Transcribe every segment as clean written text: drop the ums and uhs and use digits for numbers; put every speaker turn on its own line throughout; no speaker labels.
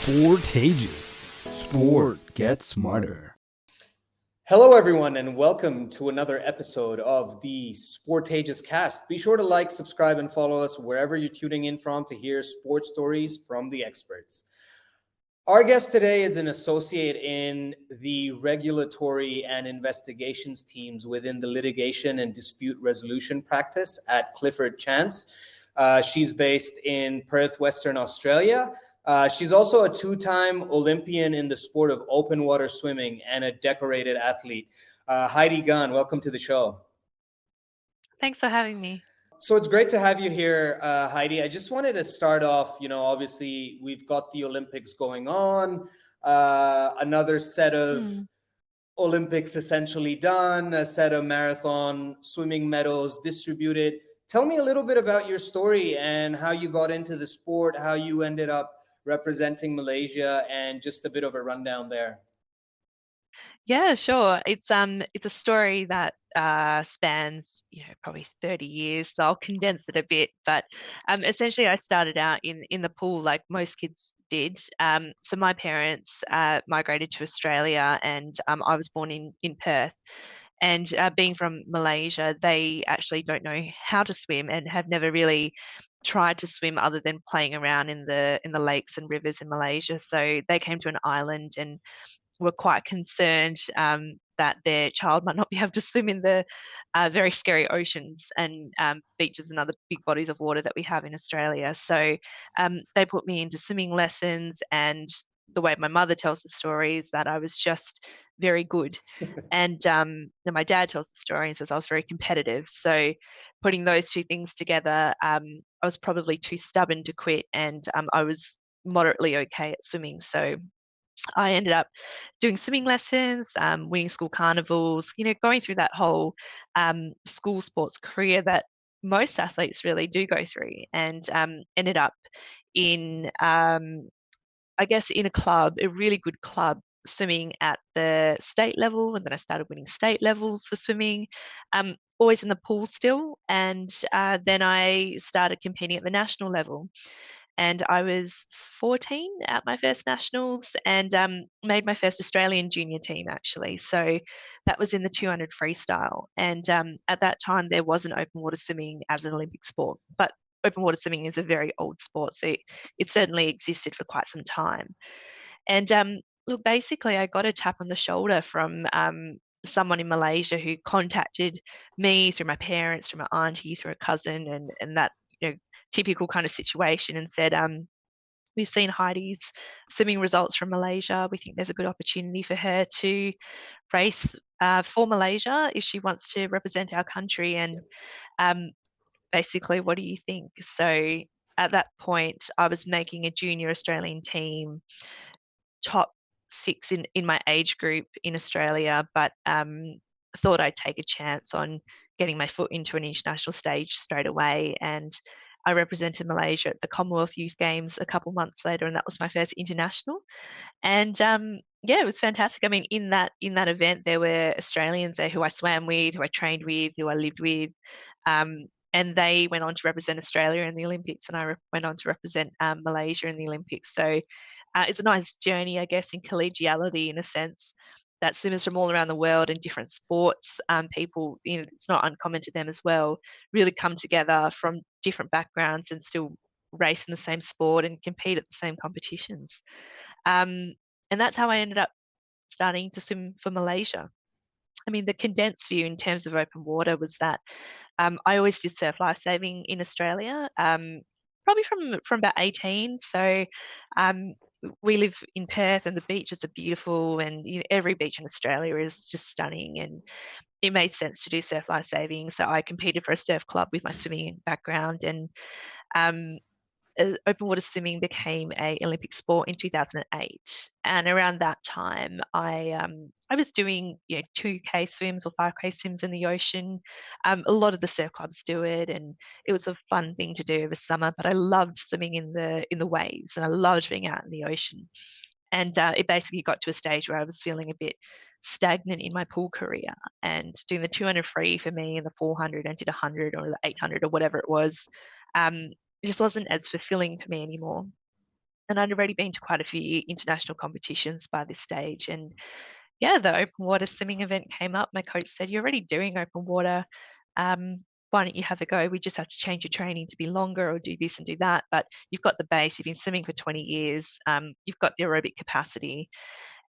Sportageous. Sport gets smarter.
Hello, everyone, and welcome to another episode of the Sportageous Cast. Be sure to like, subscribe, and follow us wherever you're tuning in from to hear sports stories from the experts. Our guest today is an associate in the regulatory and investigations teams within the litigation and dispute resolution practice at Clifford Chance. She's based in Perth, Western Australia. She's also a two-time Olympian in the sport of open water swimming and a decorated athlete. Heidi Gan, welcome to the show.
Thanks for having me.
So it's great to have you here, Heidi. I just wanted to start off, obviously we've got the Olympics going on, another set of Olympics essentially done, a set of marathon swimming medals distributed. Tell me a little bit about your story and how you got into the sport, how you ended up representing Malaysia, and just a bit of a rundown there.
Yeah, sure. It's a story that spans probably 30 years, so I'll condense it a bit. But essentially, I started out in the pool like most kids did. So my parents migrated to Australia, and I was born in Perth. And being from Malaysia, they actually don't know how to swim and have never really tried to swim other than playing around in the lakes and rivers in Malaysia. So they came to an island and were quite concerned that their child might not be able to swim in the very scary oceans and beaches and other big bodies of water that we have in Australia. So they put me into swimming lessons, and the way my mother tells the story is that I was just very good. And my dad tells the story and says I was very competitive. So putting those two things together, I was probably too stubborn to quit, and I was moderately okay at swimming. So I ended up doing swimming lessons, winning school carnivals, going through that whole school sports career that most athletes really do go through, and ended up in, I guess, in a club, a really good club, swimming at the state level. And then I started winning state levels for swimming, always in the pool still. And then I started competing at the national level. And I was 14 at my first nationals, and made my first Australian junior team, actually. So that was in the 200 freestyle. And at that time, there wasn't open water swimming as an Olympic sport, but open water swimming is a very old sport, so it certainly existed for quite some time. And look, basically, I got a tap on the shoulder from someone in Malaysia who contacted me through my parents, through my auntie, through a cousin, and that typical kind of situation, and said, we've seen Heidi's swimming results from Malaysia. We think there's a good opportunity for her to race for Malaysia if she wants to represent our country. And basically, what do you think? So at that point, I was making a junior Australian team, top 6 in my age group in Australia, but thought I'd take a chance on getting my foot into an international stage straight away. And I represented Malaysia at the Commonwealth Youth Games a couple months later, and that was my first international. And yeah, it was fantastic. I mean, in that event, there were Australians there who I swam with, who I trained with, who I lived with, and they went on to represent Australia in the Olympics, and I went on to represent Malaysia in the Olympics. So it's a nice journey, I guess, in collegiality, in a sense, that swimmers from all around the world in different sports, people, it's not uncommon to them as well, really come together from different backgrounds and still race in the same sport and compete at the same competitions. And that's how I ended up starting to swim for Malaysia. I mean, the condensed view in terms of open water was that I always did surf lifesaving in Australia, probably from about 18. So we live in Perth, and the beaches are beautiful, and every beach in Australia is just stunning, and it made sense to do surf lifesaving. So I competed for a surf club with my swimming background, and open water swimming became a Olympic sport in 2008. And around that time, I was doing 2K swims or 5K swims in the ocean. A lot of the surf clubs do it, and it was a fun thing to do over summer. But I loved swimming in the waves, and I loved being out in the ocean. And it basically got to a stage where I was feeling a bit stagnant in my pool career, and doing the 200 free for me and the 400, and did 100 or the 800 or whatever it was. It just wasn't as fulfilling for me anymore. And I'd already been to quite a few international competitions by this stage. And yeah, the open water swimming event came up. My coach said, "You're already doing open water. Why don't you have a go? We just have to change your training to be longer or do this and do that. But you've got the base. You've been swimming for 20 years. You've got the aerobic capacity."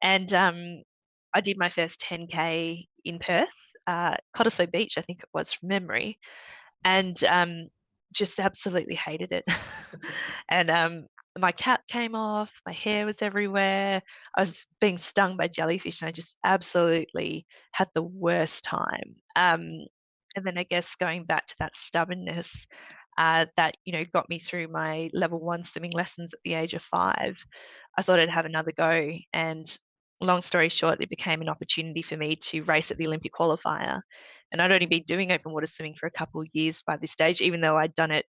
And I did my first 10K in Perth, Cottesloe Beach, I think it was from memory, and just absolutely hated it. And my cap came off, my hair was everywhere. I was being stung by jellyfish, and I just absolutely had the worst time. And then I guess going back to that stubbornness that got me through my level 1 swimming lessons at the age of 5, I thought I'd have another go. And long story short, it became an opportunity for me to race at the Olympic qualifier. And I'd only been doing open water swimming for a couple of years by this stage, even though I'd done it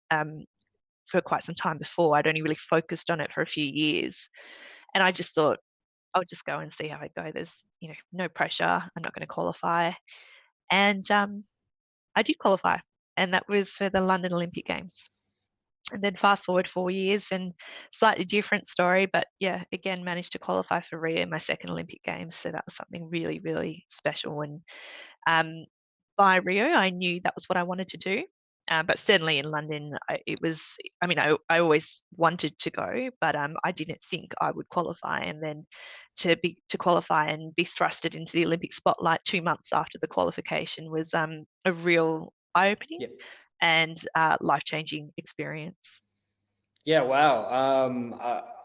for quite some time before. I'd only really focused on it for a few years. And I just thought, I'll just go and see how it goes. There's, no pressure. I'm not going to qualify. And I did qualify, and that was for the London Olympic Games. And then fast forward 4 years and slightly different story, but yeah, again, managed to qualify for Rio, my second Olympic Games. So that was something really, really special. And by Rio, I knew that was what I wanted to do. But certainly in London, I always wanted to go, but I didn't think I would qualify. And then to qualify and be thrusted into the Olympic spotlight 2 months after the qualification was a real eye-opening
Yep.
and life-changing experience.
Yeah, wow.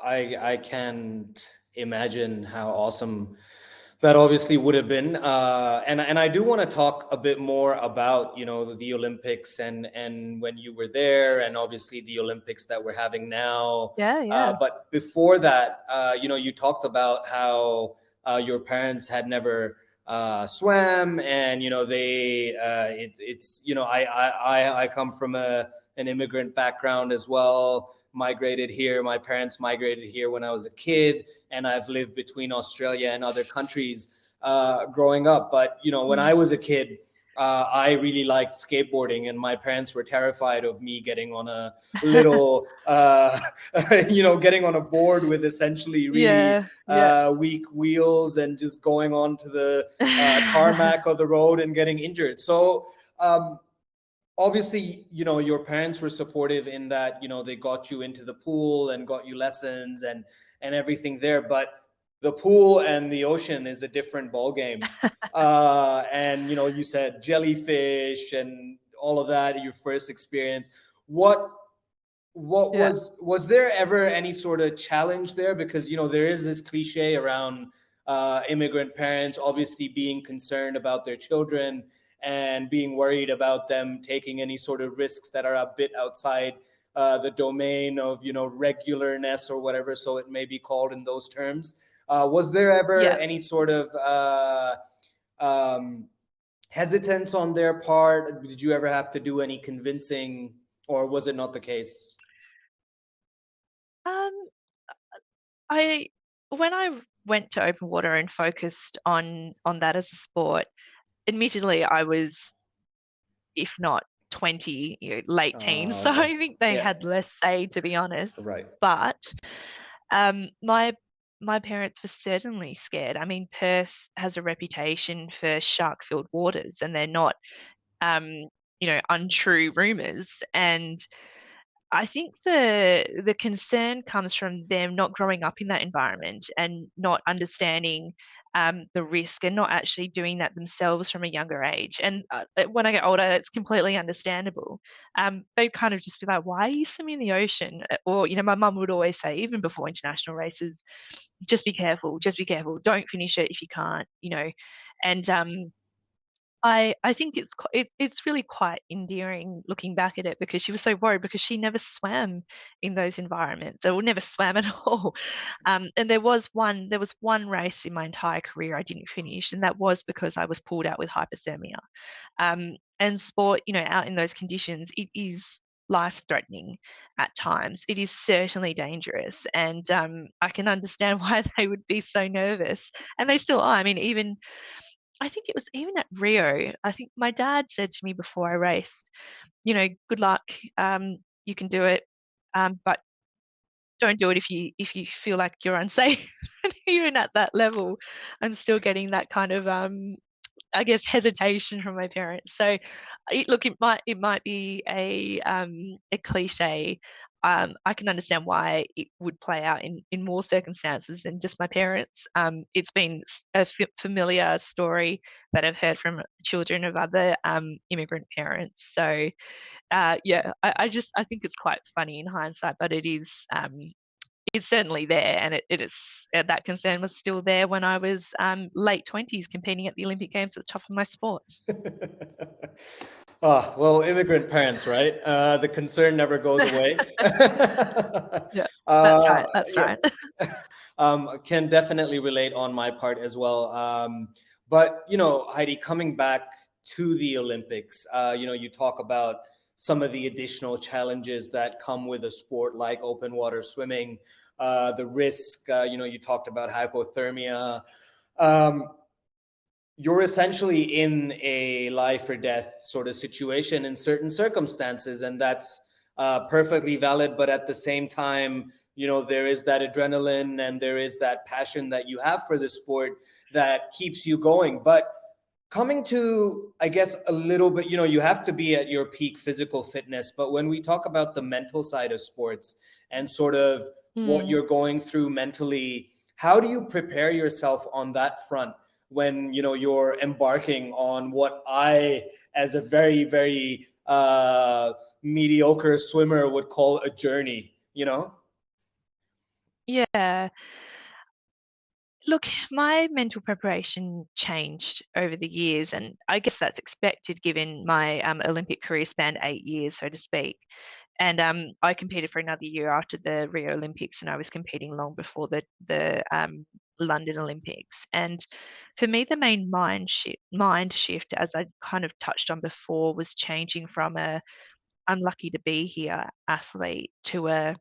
I can't imagine how awesome that obviously would have been. And I do want to talk a bit more about, the Olympics and when you were there, and obviously the Olympics that we're having now.
Yeah.
But before that, you talked about how your parents had never swam, and I come from an immigrant background as well. Migrated here. My parents migrated here when I was a kid, and I've lived between Australia and other countries growing up. But when I was a kid, I really liked skateboarding, and my parents were terrified of me getting on a little, getting on a board with essentially really
Yeah.
weak wheels and just going onto the tarmac of the road and getting injured. So obviously, your parents were supportive in that, they got you into the pool and got you lessons and everything there. But the pool and the ocean is a different ball game. And, you said jellyfish and all of that, your first experience. What
Yeah.
was there ever any sort of challenge there? Because, there is this cliche around immigrant parents obviously being concerned about their children and being worried about them taking any sort of risks that are a bit outside the domain of, regularness or whatever, so it may be called in those terms. Was there ever
Yeah.
any sort of hesitance on their part? Did you ever have to do any convincing, or was it not the case?
Um, when I went to open water and focused on that as a sport, admittedly, I was, if not 20, late teens. So
Okay.
I think they
Yeah.
had less say, to be honest.
Right.
But my parents were certainly scared. I mean, Perth has a reputation for shark-filled waters, and they're not, untrue rumors. And I think the concern comes from them not growing up in that environment and not understanding the risk and not actually doing that themselves from a younger age. And when I get older, it's completely understandable. They kind of just be like, "Why are you swimming in the ocean?" Or, my mum would always say, even before international races, "Just be careful. Don't finish it if you can't." And I think it's really quite endearing looking back at it, because she was so worried because she never swam in those environments, or never swam at all. And there was one race in my entire career I didn't finish, and that was because I was pulled out with hypothermia. And sport, out in those conditions, it is life-threatening at times. It is certainly dangerous, and I can understand why they would be so nervous, and they still are. I mean, I think it was even at Rio. I think my dad said to me before I raced, "Good luck. You can do it, but don't do it if you feel like you're unsafe. Even at that level, I'm still getting that kind of I guess hesitation from my parents. So look, it might be a cliche. I can understand why it would play out in more circumstances than just my parents. It's been a familiar story that I've heard from children of other immigrant parents. So yeah, I think it's quite funny in hindsight, but it's certainly there, and it is that concern was still there when I was late 20s competing at the Olympic Games at the top of my sport.
Ah, well, immigrant parents, right? The concern never goes away.
Yeah, that's right. That's
Yeah,
right.
can definitely relate on my part as well. But Heidi, coming back to the Olympics, you talk about some of the additional challenges that come with a sport like open water swimming, the risk. You talked about hypothermia. Um, you're essentially in a life or death sort of situation in certain circumstances, and that's perfectly valid. But at the same time, there is that adrenaline and there is that passion that you have for the sport that keeps you going. But coming to, I guess, a little bit, you have to be at your peak physical fitness. But when we talk about the mental side of sports and sort of what
Mm.
you're going through mentally, how do you prepare yourself on that front when you're embarking on what I, as a very, very mediocre swimmer, would call a journey?
Yeah. Look, my mental preparation changed over the years, and I guess that's expected given my Olympic career spanned 8 years, so to speak. And I competed for another year after the Rio Olympics, and I was competing long before the London Olympics. And for me, the main mind shift, as I kind of touched on before, was changing from a "I'm lucky to be here" athlete to a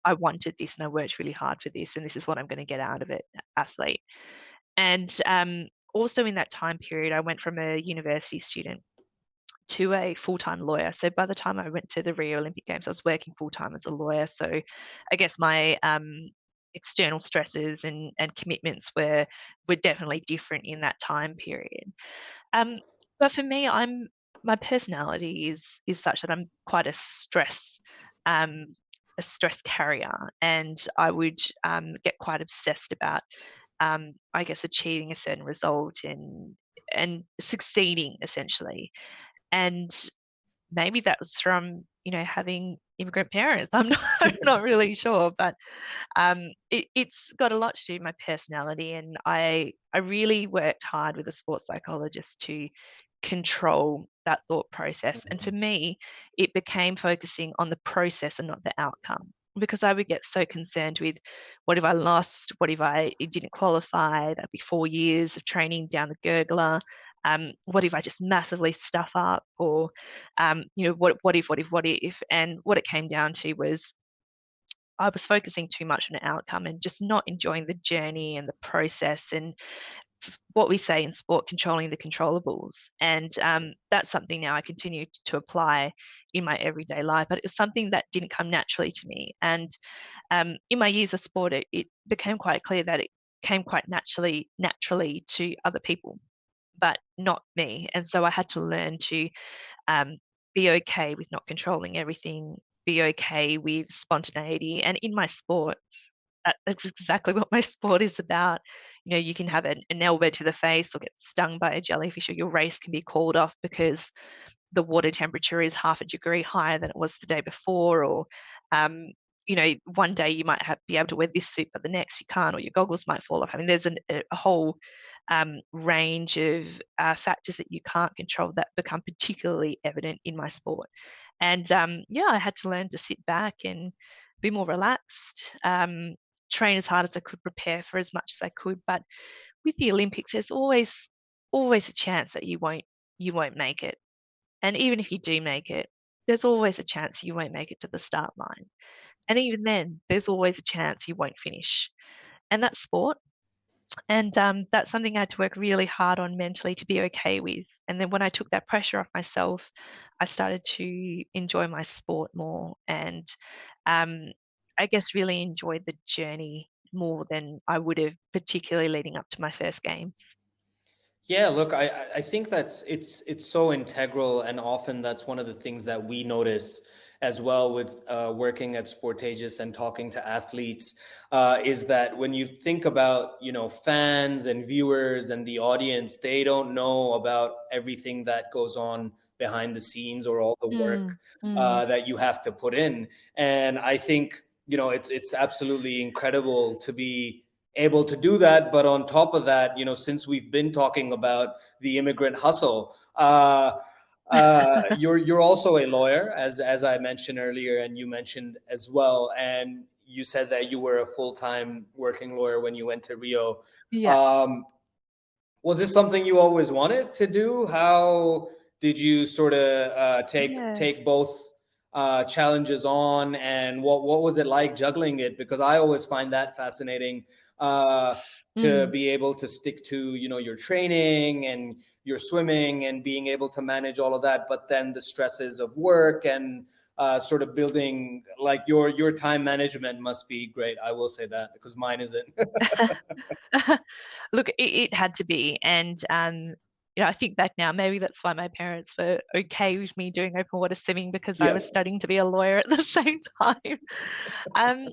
"I wanted this and I worked really hard for this, and this is what I'm going to get out of it" athlete. And also in that time period, I went from a university student to a full-time lawyer. So by the time I went to the Rio Olympic Games, I was working full-time as a lawyer. So I guess my external stresses and commitments were definitely different in that time period. Um, but for me, my personality is such that I'm quite um, a stress carrier, and I would get quite obsessed about, I guess, achieving a certain result and succeeding essentially. And maybe that was from having immigrant parents. I'm not I'm not really sure, but it's got a lot to do with my personality, and I really worked hard with a sports psychologist to control that thought process. And for me, it became focusing on the process and not the outcome, because I would get so concerned with, what if I lost? What if I it didn't qualify? That'd be 4 years of training down the gurgler. What if I just massively stuff up? Or what if? And what it came down to was I was focusing too much on an outcome and just not enjoying the journey and the process, and what we say in sport, controlling the controllables. And that's something now I continue to apply in my everyday life. But it was something that didn't come naturally to me. And in my years of sport, it became quite clear that it came quite naturally to other people, but not me. And so I had to learn to um, be okay with not controlling everything, be okay with spontaneity. And in my sport, that's exactly what my sport is about. You can have an elbow to the face or get stung by a jellyfish, or your race can be called off because the water temperature is half a degree higher than it was the day before. Or um, one day you might be able to wear this suit, but the next you can't, or your goggles might fall off. I mean, there's a whole range of factors that you can't control that become particularly evident in my sport. And yeah, I had to learn to sit back and be more relaxed, train as hard as I could, prepare for as much as I could. But with the Olympics, there's always a chance that you won't make it. And even if you do make it, there's always a chance you won't make it to the start line. And even then, there's always a chance you won't finish. And that's sport. And that's something I had to work really hard on mentally to be okay with. And then when I took that pressure off myself, I started to enjoy my sport more. And um, I guess really enjoyed the journey more than I would have, particularly leading up to my first games.
Yeah, look, I think that's it's so integral, and often that's one of the things that we notice as well with working at Sportageous and talking to athletes, is that when you think about, fans and viewers and the audience, they don't know about everything that goes on behind the scenes or all the work
Mm, mm.
that you have to put in. And I think, it's absolutely incredible to be able to do that. But on top of that, since we've been talking about the immigrant hustle, you're also a lawyer, as I mentioned earlier, and you mentioned as well, and you said that you were a full-time working lawyer when you went to Rio.
Yeah,
Um, was this something you always wanted to do? How did you sort of take
yeah.
take both challenges on, and what was it like juggling it? Because I always find that fascinating, to
Mm.
be able to stick to, your training and your swimming and being able to manage all of that, but then the stresses of work and sort of building, like, your time management must be great. I will say that, because mine isn't.
Look, it had to be, and I think back now, maybe that's why my parents were okay with me doing open water swimming, because I
Yeah.
was studying to be a lawyer at the same time. Um,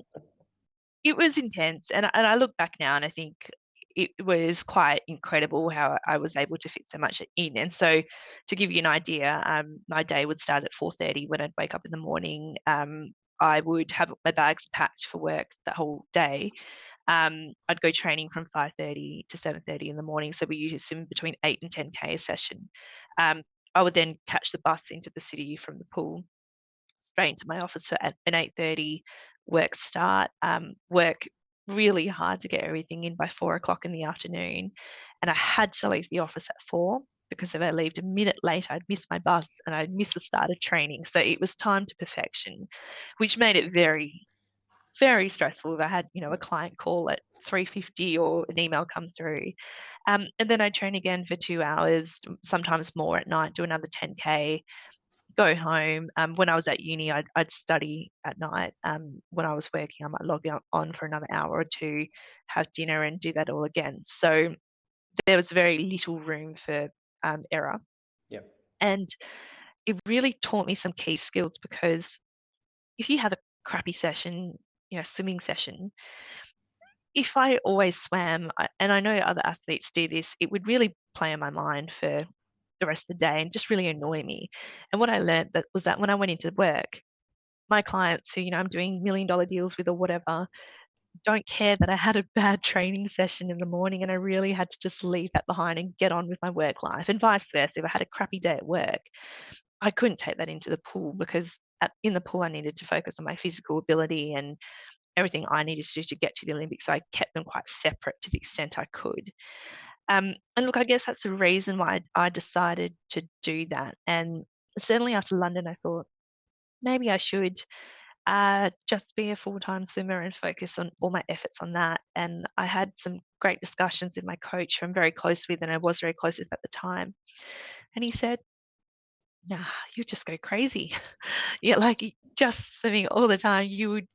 it was intense, and I look back now and I think it was quite incredible how I was able to fit so much in. And so, to give you an idea, my day would start at 4:30 when I'd wake up in the morning. I would have my bags packed for work that whole day. I'd go training from 5:30 to 7:30 in the morning, so we usually swim between 8 and 10K a session. Um, I would then catch the bus into the city from the pool, straight into my office at an 8:30 work start, work really hard to get everything in by 4 o'clock in the afternoon, and I had to leave the office at 4, because if I left a minute late, I'd miss my bus and I'd miss the start of training. So it was time to perfection, which made it very, very stressful if I had, a client call at 3:50 or an email come through. And then I train again for 2 hours, sometimes more at night, do another 10K, go home. When I was at uni, I'd study at night. When I was working, I might log on for another hour or two, have dinner, and do that all again. So there was very little room for error.
Yeah.
And it really taught me some key skills, because if you have a crappy session, swimming session, if I always swam, and I know other athletes do this, it would really play on my mind for the rest of the day and just really annoy me. And what I learned that when I went into work, my clients who, I'm doing $1 million deals with or whatever, don't care that I had a bad training session in the morning, and I really had to just leave that behind and get on with my work life, and vice versa. If I had a crappy day at work, I couldn't take that into the pool, because in the pool I needed to focus on my physical ability and everything I needed to do to get to the Olympics. So I kept them quite separate to the extent I could. And look, I guess that's the reason why I decided to do that. And certainly after London, I thought maybe I should just be a full-time swimmer and focus on all my efforts on that. And I had some great discussions with my coach, who I'm very close with, and I was very close with at the time. And he said, "Nah, you just go crazy. Yeah, like just swimming all the time, you would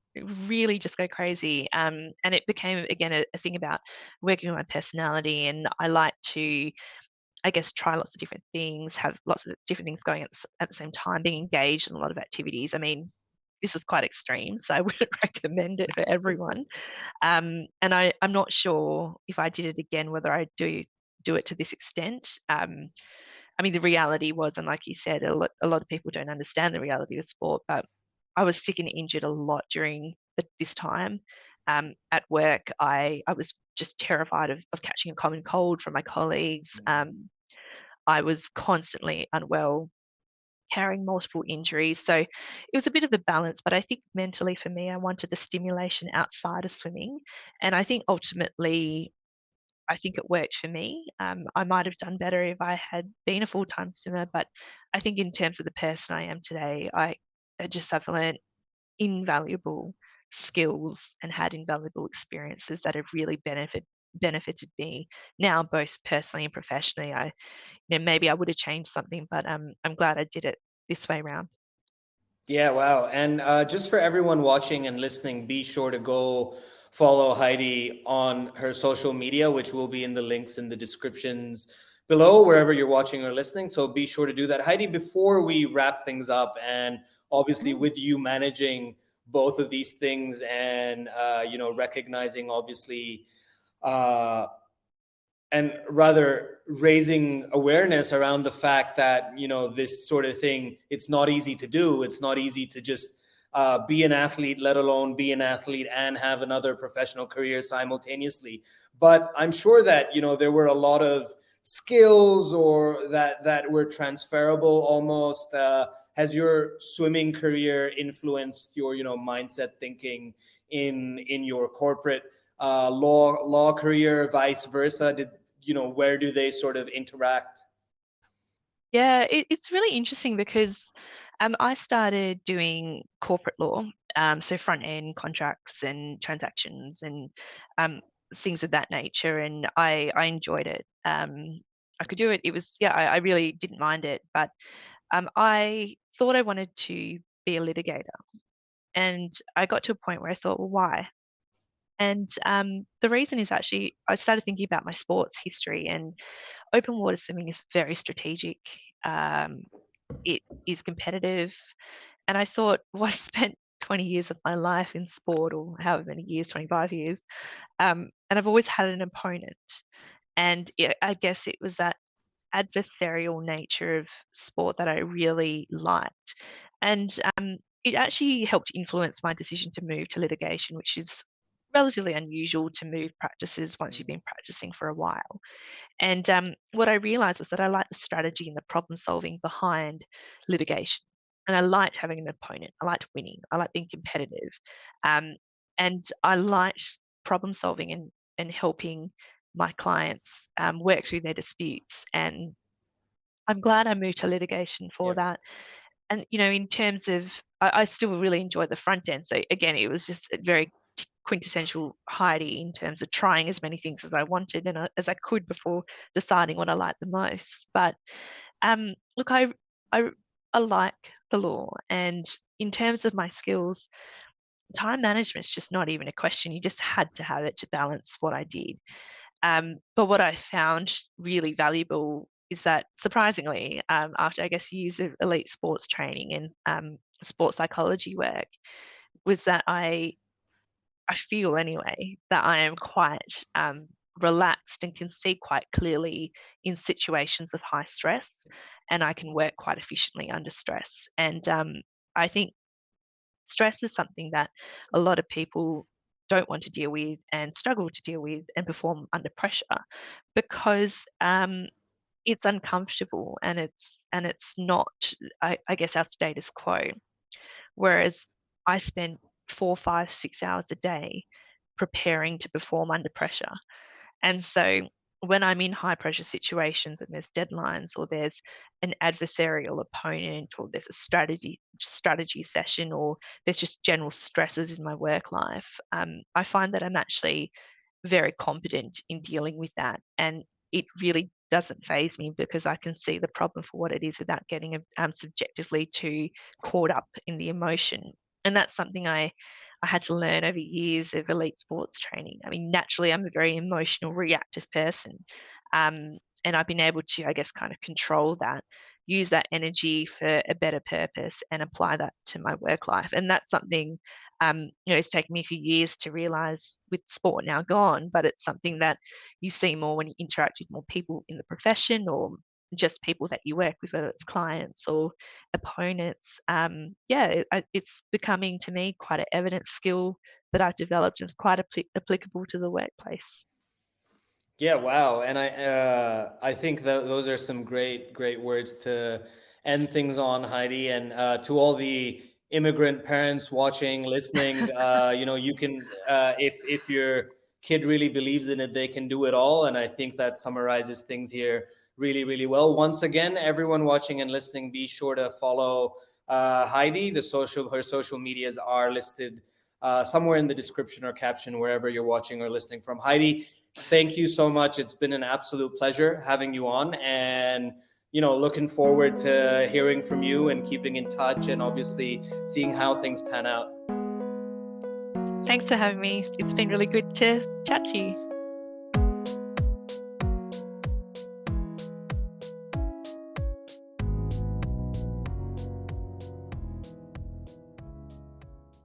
really just go crazy." And it became again a thing about working with my personality, and I like to, I guess, try lots of different things, have lots of different things going at the same time, being engaged in a lot of activities. I mean, this was quite extreme, so I wouldn't recommend it for everyone. And I'm not sure if I did it again, whether I do it to this extent. I mean, the reality was, and like you said, a lot of people don't understand the reality of sport, but I was sick and injured a lot during this time. At work, I was just terrified of catching a common cold from my colleagues. I was constantly unwell, carrying multiple injuries. So it was a bit of a balance, but I think mentally for me, I wanted the stimulation outside of swimming. And I think ultimately, I think it worked for me. I might have done better if I had been a full-time swimmer, but I think in terms of the person I am today, I just have learned invaluable skills and had invaluable experiences that have really benefited me now, both personally and professionally. Maybe I would have changed something, but I'm glad I did it this way round.
Yeah, wow. And just for everyone watching and listening, be sure to go follow Heidi on her social media, which will be in the links in the descriptions below, wherever you're watching or listening. So be sure to do that. Heidi, before we wrap things up, and obviously
Mm.
with you managing both of these things and, recognizing obviously, uh, and rather raising awareness around the fact that this sort of thing, it's not easy to do. It's not easy to just be an athlete, let alone be an athlete and have another professional career simultaneously. But I'm sure that there were a lot of skills or that were transferable almost. Has your swimming career influenced your mindset thinking in your corporate law career, vice versa? Did where do they sort of interact?
Yeah, it's really interesting because I started doing corporate law, so front end contracts and transactions and um, things of that nature, and I enjoyed it. I could do it. It was yeah, I really didn't mind it, but I thought I wanted to be a litigator, and I got to a point where I thought, well, why? And the reason is actually I started thinking about my sports history, and open water swimming is very strategic. Um, it is competitive. And I thought, well, I spent 20 years of my life in sport, or however many years, 25 years, and I've always had an opponent. And I guess it was that adversarial nature of sport that I really liked. And it actually helped influence my decision to move to litigation, which is relatively unusual to move practices once you've been practicing for a while. And what I realized was that I liked the strategy and the problem solving behind litigation. And I liked having an opponent. I liked winning. I liked being competitive. Um, and I liked problem solving and helping my clients work through their disputes. And I'm glad I moved to litigation for
Yeah.
that. And, in terms of, I still really enjoy the front end. So again, it was just a very quintessential Heidi in terms of trying as many things as I wanted and as I could before deciding what I liked the most. But look, I I like the law, and in terms of my skills, time management is just not even a question. You just had to have it to balance what I did. But what I found really valuable is that surprisingly, after I guess years of elite sports training and sports psychology work, was that I feel anyway that I am quite relaxed and can see quite clearly in situations of high stress, and I can work quite efficiently under stress. And I think stress is something that a lot of people don't want to deal with and struggle to deal with and perform under pressure because it's uncomfortable and it's not I guess our status quo. Whereas I spend 4, 5, 6 hours a day preparing to perform under pressure. And so when I'm in high pressure situations and there's deadlines or there's an adversarial opponent or there's a strategy session or there's just general stresses in my work life, I find that I'm actually very competent in dealing with that. And it really doesn't phase me because I can see the problem for what it is without getting subjectively too caught up in the emotion. And that's something I had to learn over years of elite sports training. I mean, naturally, I'm a very emotional, reactive person. And I've been able to, I guess, kind of control that, use that energy for a better purpose, and apply that to my work life. And that's something, it's taken me a few years to realize with sport now gone, but it's something that you see more when you interact with more people in the profession or just people that you work with, whether it's clients or opponents. It's becoming to me quite an evident skill that I've developed and is quite applicable to the workplace.
Yeah, wow. And I think that those are some great words to end things on, Heidi. And to all the immigrant parents watching, listening, you can if your kid really believes in it, they can do it all. And I think that summarizes things here really well. Once again, everyone watching and listening, be sure to follow Heidi. Her social medias are listed somewhere in the description or caption wherever you're watching or listening from. Heidi, thank you so much. It's been an absolute pleasure having you on. And looking forward to hearing from you and keeping in touch and obviously seeing how things pan out.
Thanks for having me. It's been really good to chat to you.